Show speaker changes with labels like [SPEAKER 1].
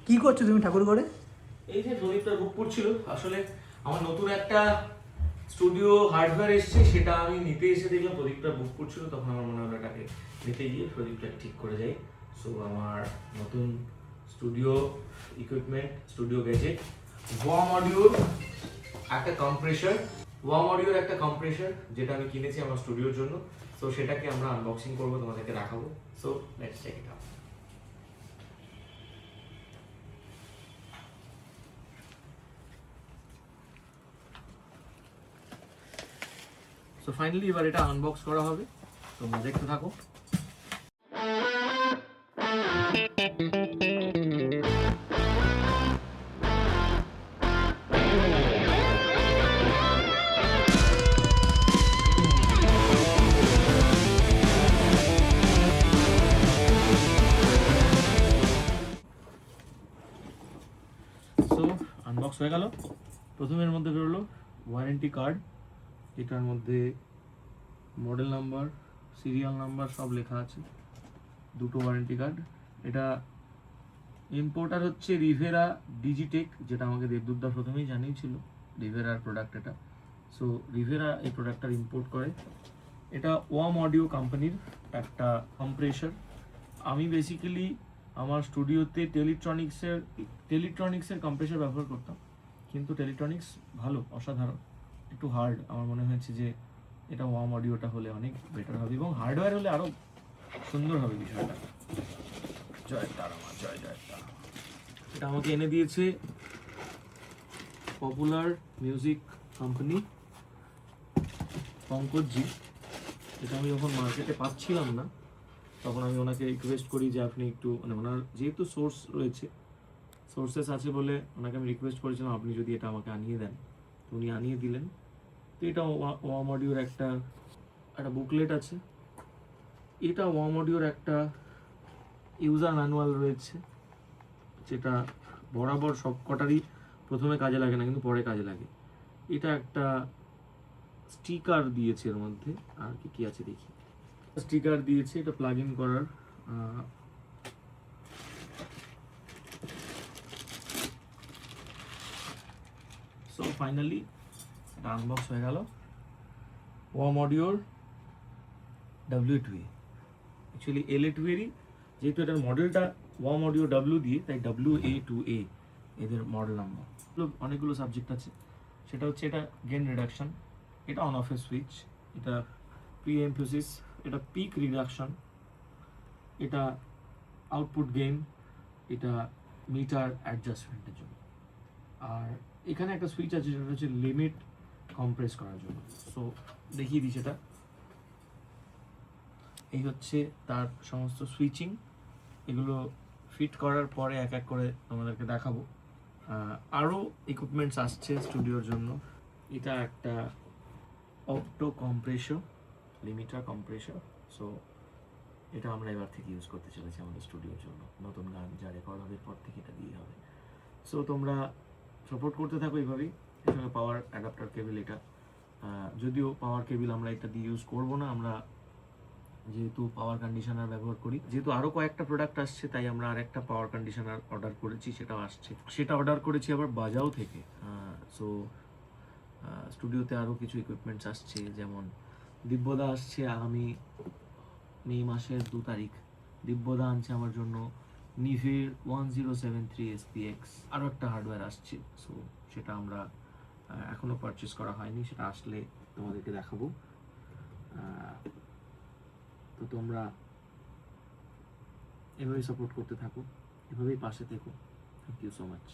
[SPEAKER 1] কি করছো তুমি ঠাকুর করে?
[SPEAKER 2] এই যে প্রদীপটা বুক করছিল, আসলে আমার নতুন একটা স্টুডিও হার্ডওয়্যার এসেছে, সেটা আমি নিতে এসে দেখলাম প্রদীপটা বুক করছিল, তখন আমার মনে হলো এটাকে নিতে গিয়ে প্রদীপটাকে ঠিক করে যাই। সো আমার নতুন studio equipment, studio gadget, warm অডিওর একটা কম্প্রেসার যেটা আমি কিনেছি আমার স্টুডিওর জন্য। সো সেটাকে আমরা আনবক্সিং করবো, তোমাদেরকে দেখাবো। So let's check it out. So finally এবার এটা আনবক্স করা হবে, তোমরা দেখতে থাকো। সো আনবক্স হয়ে গেল। প্রথমের মধ্যে বেরোলো ওয়ারেন্টি কার্ড, এটার মধ্যে মডেল নাম্বার, সিরিয়াল নাম্বার সব লেখা আছে। দুটো ওয়ারেন্টি কার্ড। এটা ইম্পোর্টার হচ্ছে রিভেরা ডিজিটেক, যেটা আমাকে দেবদূতদা প্রথমেই জানিয়েছিল রিভেরার প্রোডাক্ট এটা। সো রিভেরা এই প্রোডাক্টটা ইম্পোর্ট করে। এটা ওয়াম অডিও কোম্পানির একটা কম্প্রেসার। আমি বেসিক্যালি আমার স্টুডিওতে টেলিট্রনিক্সের কম্প্রেসার ব্যবহার করতাম, কিন্তু টেলিট্রনিক্স ভালো, অসাধারণ, একটু হার্ড। আমার মনে হয়েছে যে এটা ওয়াম অডিওটা হলে অনেক বেটার হবে এবং হার্ডওয়্যার হলে আরও সুন্দর হবে বিষয়টা। জয় তারা মা, জয় জয় তারা। এটা আমাকে এনে দিয়েছে পপুলার মিউজিক কোম্পানি, পঙ্কজজি। এটা আমি যখন মার্কেটে পাচ্ছিলাম না, তখন আমি ওনাকে রিকোয়েস্ট করি যে আপনি একটু, মানে ওনার যেহেতু সোর্সেস আছে বলে ওনাকে আমি রিকোয়েস্ট করেছিলাম আপনি যদি এটা আমাকে আনিয়ে দেন। তো উনি আনিয়ে দিলেন। তো এটা ওয়াম অডিওর একটা বুকলেট আছে। এটা ওয়াম অডিওর একটা ইউজার ম্যানুয়াল রয়েছে, যেটা বরাবর সব কটারই প্রথমে কাজে লাগে না, কিন্তু পরে কাজে লাগে। এটা একটা স্টিকার দিয়েছে এর মধ্যে, আর কি কি আছে দেখি। স্টিকার দিয়েছে এটা প্লাগ ইন করার। সো ফাইনালি এটা আনবক্স হয়ে গেল। ওয়াম অডিওর W2A, অ্যাকচুয়ালি LA2A-রই, যেহেতু এটার মডেলটা ওয়াম অডিও W দিয়ে, তাই WA2A এদের মডেল নাম্বার। অনেকগুলো সাবজেক্ট আছে। সেটা হচ্ছে এটা গেন রিডাকশন, এটা অন অফের সুইচ, এটা প্রি এমফোসিস, এটা পিক রিডাকশন, এটা আউটপুট গেইন, এটা মিটার অ্যাডজাস্টমেন্টের জন্য। আর এখানে একটা সুইচ আছে যেটা হচ্ছে লিমিট কম্প্রেস করার জন্য। সো দেখিয়ে দিই সেটা। এই হচ্ছে তার সমস্ত সুইচিং। এগুলো ফিট করার পরে এক এক করে আমাদেরকে দেখাবো। আরও ইকুইপমেন্টস আসছে স্টুডিওর জন্য। এটা একটা অপটো কম্প্রেসর, লিমিটার কম্প্রেসর। সো এটা আমরা এবার থেকে ইউজ করতে চলেছি আমাদের স্টুডিওর জন্য। নতুন গান যা রেকর্ড হবে পর থেকে এটা দিয়ে হবে। সো তোমরা সাপোর্ট করতে থাকো এইভাবেই। এর সঙ্গে পাওয়ার অ্যাডাপ্টার কেবল এটা, যদিও পাওয়ার কেবল আমরা এটা দিয়ে ইউজ করবো না, আমরা যেহেতু পাওয়ার কন্ডিশনার ব্যবহার করি, যেহেতু আরও কয়েকটা প্রোডাক্ট আসছে, তাই আমরা আর একটা পাওয়ার কন্ডিশনার অর্ডার করেছি, সেটাও আসছে। সেটা অর্ডার করেছি আবার বাজাও থেকে। সো স্টুডিওতে আরও কিছু ইকুইপমেন্টস আসছে, যেমন দিব্যদা আসছে আগামী মে মাসের 2 তারিখ। দিব্যদা আনছে আমার জন্য নিভের 1073 SPX, আরও একটা হার্ডওয়্যার আসছে। সো সেটা আমরা এখনও পারচেস করা হয়নি, সেটা আসলে তোমাদেরকে দেখাবো। তো তোমরা এভাবেই সাপোর্ট করতে থাকো, এভাবেই পাশে থেকো। Thank you so much.